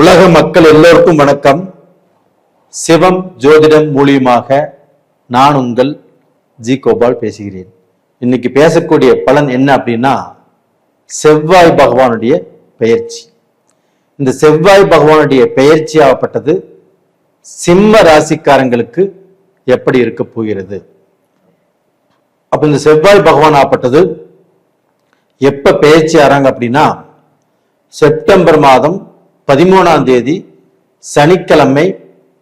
உலக மக்கள் எல்லோருக்கும் வணக்கம். சிவம் ஜோதிடம் மூலியமாக நான் உங்கள் ஜி கோபால் பேசுகிறேன். இன்னைக்கு பேசக்கூடிய பலன் என்ன அப்படின்னா, செவ்வாய் பகவானுடைய பெயர்ச்சி. இந்த செவ்வாய் பகவானுடைய பெயர்ச்சி ஆகப்பட்டது சிம்ம ராசிக்காரங்களுக்கு எப்படி இருக்க போகிறது. அப்ப இந்த செவ்வாய் பகவான் ஆகப்பட்டது எப்ப பெயர்ச்சி ஆறாங்க அப்படின்னா, செப்டம்பர் மாதம் 13ஆம் தேதி சனிக்கிழமை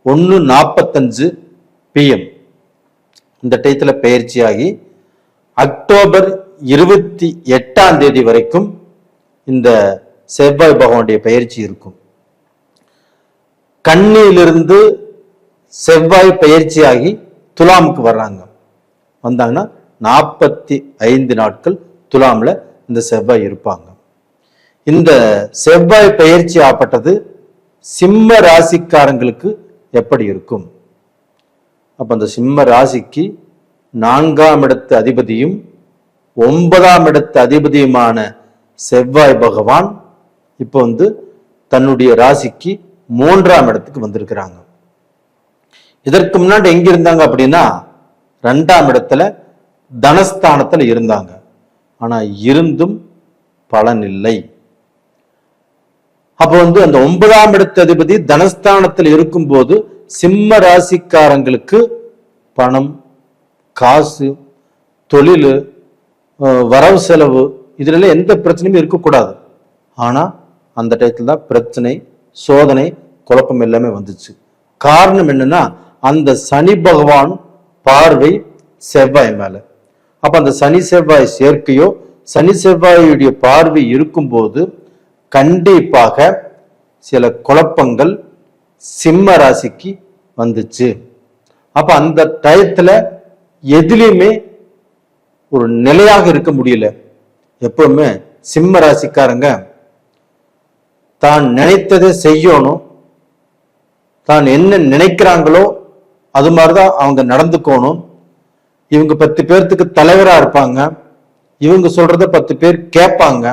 1:45 PM இந்த டயத்துல பெயர்ச்சியாகி அக்டோபர் 28ஆம் தேதி வரைக்கும் இந்த செவ்வாய் பகவானுடைய பெயர்ச்சி இருக்கும். கன்னியிலிருந்து செவ்வாய் பெயர்ச்சியாகி துலாமுக்கு வர்றாங்க. வந்தாங்கன்னா 45 நாட்கள் துலாம்ல இந்த செவ்வாய் இருப்பாங்க. இந்த செவ்வாய் பெயர்ச்சி ஆப்பட்டது சிம்ம ராசிக்காரங்களுக்கு எப்படி இருக்கும். அப்ப அந்த சிம்ம ராசிக்கு 4ஆம் இடத்து அதிபதியும் 9ஆம் இடத்து அதிபதியுமான செவ்வாய் பகவான் இப்போ தன்னுடைய ராசிக்கு 3ஆம் இடத்துக்கு வந்திருக்கிறாங்க. இதற்கு முன்னாடி எங்க இருந்தாங்க அப்படின்னா, 2ஆம் இடத்துல தனஸ்தானத்துல இருந்தாங்க. ஆனா இருந்தும் பலன் இல்லை. அப்போ அந்த 9ஆம் இடத்து அதிபதி தனஸ்தானத்தில் இருக்கும் போது சிம்ம ராசிக்காரங்களுக்கு பணம், காசு, தொழில், வரவு செலவு இதுல எந்த பிரச்சனையும் இருக்கக்கூடாது. ஆனா அந்த டயத்துல தான் பிரச்சனை, சோதனை, குழப்பம் எல்லாமே வந்துச்சு. காரணம் என்னன்னா, அந்த சனி பகவான் பார்வை செவ்வாய் மேல. அப்ப அந்த சனி செவ்வாய் சேர்க்கையோ சனி செவ்வாயுடைய பார்வை இருக்கும்போது கண்டிப்பாக சில குழப்பங்கள் சிம்ம ராசிக்கு வந்துச்சு. அப்ப அந்த டயத்துல எதுலையுமே ஒரு நிலையாக இருக்க முடியல. எப்பவுமே சிம்ம ராசிக்காரங்க தான் நினைத்ததை செய்யணும், தான் என்ன நினைக்கிறாங்களோ அது மாதிரிதான் அவங்க நடந்துக்கணும். இவங்க 10 பேர்த்துக்கு தலைவரா இருப்பாங்க, இவங்க சொல்றத 10 பேர் கேட்பாங்க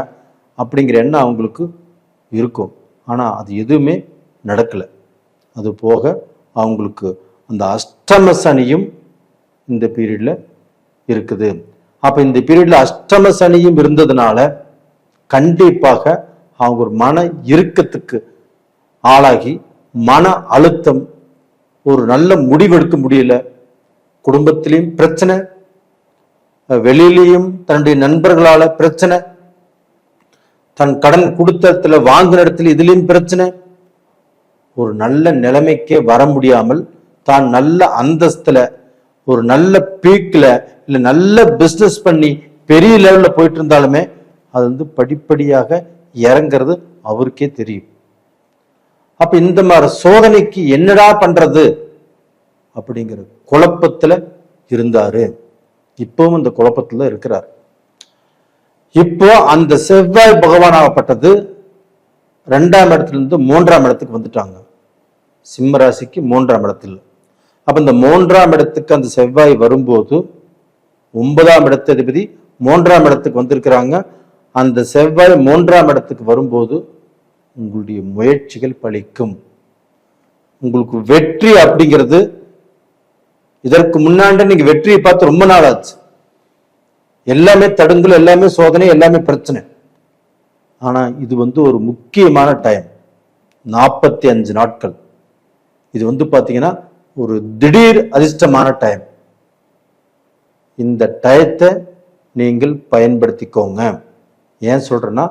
அப்படிங்கிற எண்ணம் அவங்களுக்கு இருக்கும். ஆனா அது எதுவுமே நடக்கல. அது போக அவங்களுக்கு அந்த அஷ்டம சனியும் இந்த பீரியட்ல இருக்குது. அப்ப இந்த பீரியட்ல அஷ்டம சனியும் இருந்ததுனால கண்டிப்பாக அவங்க ஒரு மன இறுக்கத்துக்கு ஆளாகி மன அழுத்தம், ஒரு நல்ல முடிவெடுக்க முடியல. குடும்பத்திலையும் பிரச்சனை, வெளியிலையும் தன்னுடைய நண்பர்களால பிரச்சனை, தன் கடன் கொடுத்தத்துல வாங்கின இடத்துல இதுலயும் பிரச்சனை. ஒரு நல்ல நிலைமைக்கே வர முடியாமல் தான் நல்ல அந்தஸ்துல, ஒரு நல்ல பீக்ல, இல்ல நல்ல பிசினஸ் பண்ணி பெரிய லெவல்ல போயிட்டு இருந்தாலுமே அது படிப்படியாக இறங்கிறது அவருக்கே தெரியும். அப்ப இந்த மாதிரி சோதனைக்கு என்னடா பண்றது அப்படிங்கிற குழப்பத்துல இருந்தாரு. இப்பவும் இந்த குழப்பத்துல இருக்கிறார். இப்போ அந்த செவ்வாய் பகவான் ஆகப்பட்டது 2ஆம் இடத்திலிருந்து 3ஆம் இடத்துக்கு வந்துட்டாங்க. சிம்ம ராசிக்கு 3ஆம் இடத்துல. அப்ப இந்த 3ஆம் இடத்துக்கு அந்த செவ்வாய் வரும்போது 9ஆம் இடத்து அதிபதி 3ஆம் இடத்துக்கு வந்திருக்கிறாங்க. அந்த செவ்வாய் 3ஆம் இடத்துக்கு வரும்போது உங்களுடைய முயற்சிகள் பலிக்கும். உங்களுக்கு வெற்றி அப்படிங்கிறது, இதற்கு முன்னாடி நீங்க வெற்றியை பார்த்து ரொம்ப நாள் ஆச்சு. எல்லாமே தடுங்கல், எல்லாமே சோதனை, எல்லாமே பிரச்சனை. ஆனா இது ஒரு முக்கியமான டைம், 45 நாட்கள். இது பாத்தீங்கன்னா ஒரு திடீர் அதிர்ஷ்டமான டைம். இந்த டயத்தை நீங்கள் பயன்படுத்திக்கோங்க. ஏன் சொல்றேன்னா,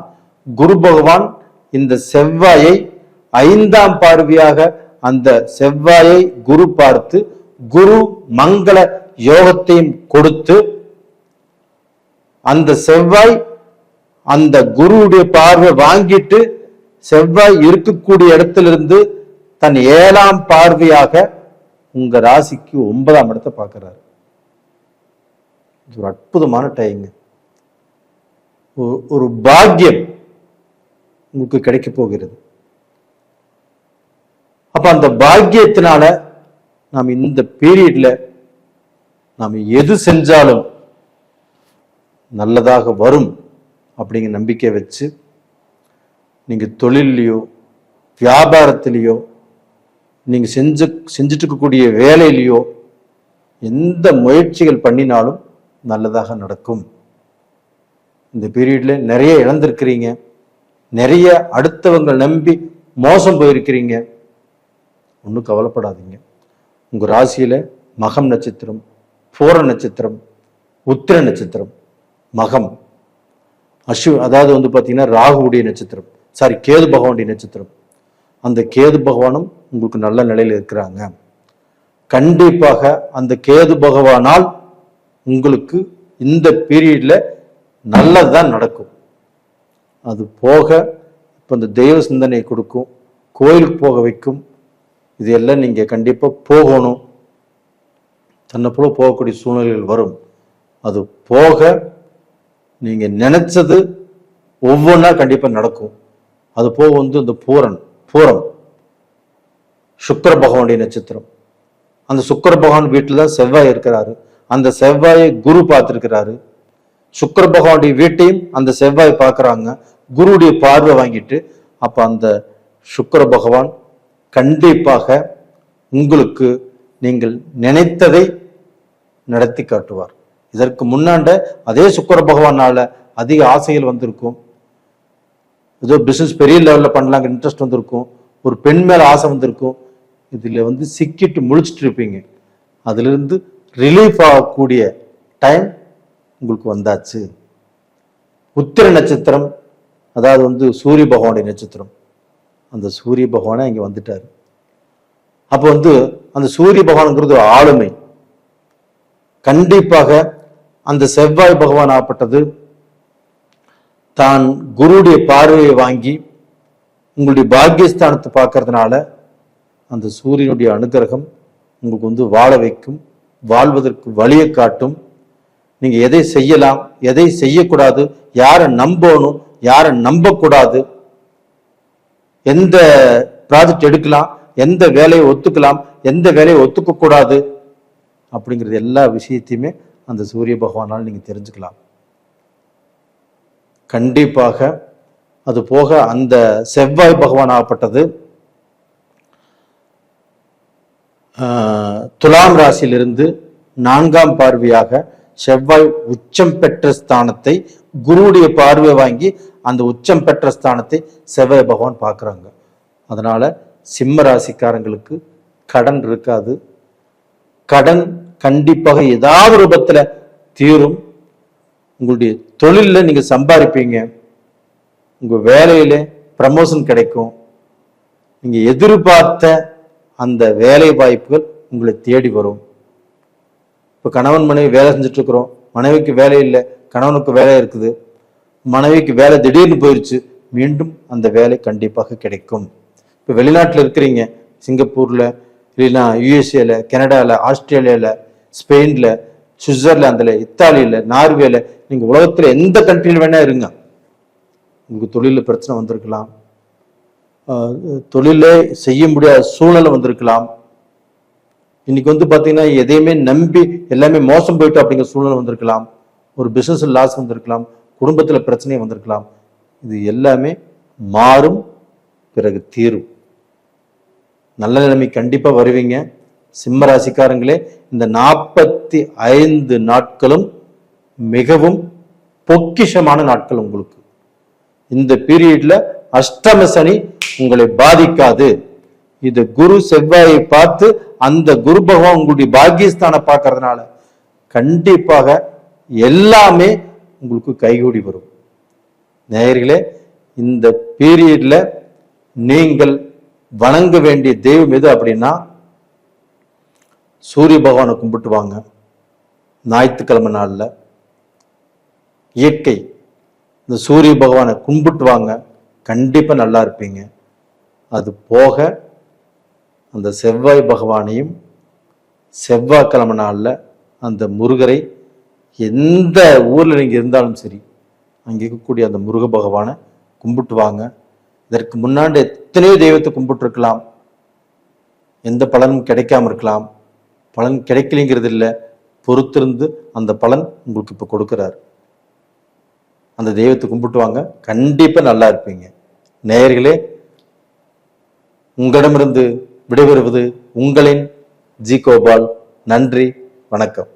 குரு பகவான் இந்த செவ்வாயை 5ஆம் பார்வையாக அந்த செவ்வாயை குரு பார்த்து குரு மங்கள யோகத்தையும் கொடுத்து, அந்த செவ்வாய் அந்த குருவுடைய பார்வை வாங்கிட்டு செவ்வாய் இருக்கக்கூடிய இடத்திலிருந்து தன் 7ஆம் பார்வையாக உங்க ராசிக்கு 9ஆம் இடத்தை பார்க்கிறார். இது ஒரு அற்புதமான டைம். ஒரு பாக்கியம் உங்களுக்கு கிடைக்க போகிறது. அப்ப அந்த பாக்கியத்தினால நாம் இந்த பீரியட்ல நாம் எது செஞ்சாலும் நல்லதாக வரும் அப்படிங்கிற நம்பிக்கை வச்சு நீங்க தொழிலையோ வியாபாரத்திலேயோ நீங்க செஞ்சுட்டு இருக்கக்கூடிய வேலையிலையோ எந்த முயற்சிகள் பண்ணினாலும் நல்லதாக நடக்கும். இந்த பீரியட்ல நிறைய இழந்திருக்கிறீங்க, நிறைய அடுத்தவங்க நம்பி மோசம் போயிருக்கிறீங்க. ஒன்றும் கவலைப்படாதீங்க. உங்க ராசியில மகம் நட்சத்திரம், பூர நட்சத்திரம், உத்திர நட்சத்திரம், மகம் அதாவது பாத்தீங்கன்னா ராகுவுடைய நட்சத்திரம், கேது பகவானுடைய நட்சத்திரம். அந்த கேது பகவானும் உங்களுக்கு நல்ல நிலையில இருக்கிறாங்க. கண்டிப்பாக அந்த கேது பகவானால் உங்களுக்கு இந்த பீரியட்ல நல்லதுதான் நடக்கும். அது போக இப்ப இந்த தெய்வ சிந்தனை கொடுக்கும், கோயிலுக்கு போக வைக்கும். இது எல்லாம் நீங்க கண்டிப்பா போகணும். தன்னை போல போகக்கூடிய சூழ்நிலைகள் வரும். அது போக நீங்க நினைச்சது ஒவ்வொன்றா கண்டிப்பா நடக்கும். அது போக இந்த பூரம் சுக்கிர பகவானுடைய நட்சத்திரம். அந்த சுக்கிர பகவான் வீட்டுல தான் செவ்வாய் இருக்கிறாரு. அந்த செவ்வாயை குரு பார்த்திருக்கிறாரு. சுக்கிர பகவானுடைய வீட்டையும் அந்த செவ்வாய் பார்க்கறாங்க. குருவுடைய பார்வை வாங்கிட்டு அப்ப அந்த சுக்கிர பகவான் கண்டிப்பாக உங்களுக்கு நீங்கள் நினைத்ததை நடத்தி காட்டுவார். இதற்கு முன்னாண்ட அதே சுக்கிர பகவானால அதிக ஆசைகள் வந்திருக்கும். ஏதோ பிசினஸ் பெரிய லெவல்ல பண்ணலாங்க இன்ட்ரெஸ்ட் வந்திருக்கும். ஒரு பெண் மேல ஆசை வந்திருக்கும். இதுல சிக்கிட்டு முழிச்சிட்டு இருப்பீங்க. அதுல இருந்து ரிலீஃப் ஆகக்கூடிய டைம் உங்களுக்கு வந்தாச்சு. உத்திர நட்சத்திரம் அதாவது சூரிய பகவானுடைய நட்சத்திரம். அந்த சூரிய பகவானே இங்க வந்துட்டாரு. அப்போ அந்த சூரிய பகவான்ங்கிறது ஆளுமை. கண்டிப்பாக அந்த செவ்வாய் பகவான் ஆப்பட்டது தான் குருடைய பார்வையை வாங்கி உங்களுடைய பாக்கியஸ்தானத்தை பார்க்கறதுனால அந்த சூரியனுடைய அனுகிரகம் உங்களுக்கு வாழ வைக்கும், வாழ்வதற்கு வழியை காட்டும். நீங்க எதை செய்யலாம், எதை செய்யக்கூடாது, யாரை நம்பணும், யாரை நம்பக்கூடாது, எந்த ப்ராஜெக்ட் எடுக்கலாம், எந்த வேலையை ஒத்துக்கலாம், எந்த வேலையை ஒத்துக்க கூடாது அப்படிங்கிறது எல்லா விஷயத்தையுமே அந்த சூரிய பகவானால் நீங்க தெரிஞ்சுக்கலாம். கண்டிப்பாக அது போக அந்த செவ்வாய் பகவான் ஆகப்பட்டது துலாம் ராசியிலிருந்து 4ஆம் பார்வையாக செவ்வாய் உச்சம் பெற்ற ஸ்தானத்தை குருவுடைய பார்வை வாங்கி அந்த உச்சம் பெற்ற ஸ்தானத்தை செவ்வாய் பகவான் பார்க்கறாங்க. அதனால சிம்ம ராசிக்காரங்களுக்கு கடன் இருக்காது. கடன் கண்டிப்பாக ஏதாவது ரூபத்துல தீரும். உங்களுடைய தொழில நீங்க சம்பாதிப்பீங்க. உங்க வேலையில ப்ரமோஷன் கிடைக்கும். நீங்க எதிர்பார்த்த அந்த வேலை வாய்ப்புகள் உங்களை தேடி வரும். இப்ப கணவன் மனைவி வேலை செஞ்சுட்டு இருக்கிறோம், மனைவிக்கு வேலை இல்லை, கணவனுக்கு வேலை இருக்குது, மனைவிக்கு வேலை திடீர்னு போயிடுச்சு, மீண்டும் அந்த வேலை கண்டிப்பாக கிடைக்கும். இப்ப வெளிநாட்டுல இருக்கிறீங்க, சிங்கப்பூர்ல இல்லைன்னா யுஎஸ்ஏல, கனடால, ஆஸ்திரேலியால, ஸ்பெயின்ல, சுவிட்சர்லாந்துல, இத்தாலியில, நார்வேல, நீங்க உலகத்துல எந்த கண்ட்ரியில வேணா இருங்க. உங்களுக்கு தொழில பிரச்சனை வந்திருக்கலாம், தொழிலே செய்ய முடியாத சூழ்நிலை வந்திருக்கலாம். இன்னைக்கு பாத்தீங்கன்னா எதையுமே நம்பி எல்லாமே மோசம் போயிட்டு அப்படிங்கிற சூழ்நிலை வந்திருக்கலாம். ஒரு பிசினஸ் லாஸ் வந்திருக்கலாம், குடும்பத்துல பிரச்சனை வந்திருக்கலாம். இது எல்லாமே மாறும், பிறகு தீரும். நல்ல நிலைமை கண்டிப்பா வருவீங்க. சிம்ம ராசிக்காரங்களே, இந்த 45 நாட்களும் மிகவும் பொக்கிஷமான நாட்கள் உங்களுக்கு. இந்த பீரியட்ல அஷ்டம சனி உங்களை பாதிக்காது. இது குரு செவ்வாயை பார்த்து அந்த குரு பகவான் உங்களுடைய பாக்கியஸ்தான பார்க்கறதுனால கண்டிப்பாக எல்லாமே உங்களுக்கு கைகூடி வரும். நேயர்களே, இந்த பீரியட்ல நீங்கள் வணங்க வேண்டிய தெய்வம் எது அப்படின்னா, சூரிய பகவானை கும்பிட்டு வாங்க. ஞாயிற்றுக்கிழமை நாள்ல இயற்கை இந்த சூரிய பகவானை கும்பிட்டு வாங்க, கண்டிப்பா நல்லா இருப்பீங்க. அது போக அந்த செவ்வாய் பகவானையும் செவ்வாய்க்கிழமை நாள்ல அந்த முருகரை, எந்த ஊர்ல நீங்க இருந்தாலும் சரி அங்க இருக்கக்கூடிய அந்த முருக பகவானை கும்பிட்டு வாங்க. இதற்கு முன்னாடி எத்தனையோ தெய்வத்தை கும்பிட்டு இருக்கலாம், எந்த பலனும் கிடைக்காம இருக்கலாம். பலன் கிடைக்கலைங்கிறது இல்லை, பொறுத்திருந்து அந்த பலன் உங்களுக்கு இப்ப கொடுக்கிறார். அந்த தெய்வத்தை கும்பிட்டு வாங்க, கண்டிப்பா நல்லா இருப்பீங்க. நேயர்களே, உங்களிடமிருந்து விடைபெறுவது உங்களின் ஜி கோபால். நன்றி, வணக்கம்.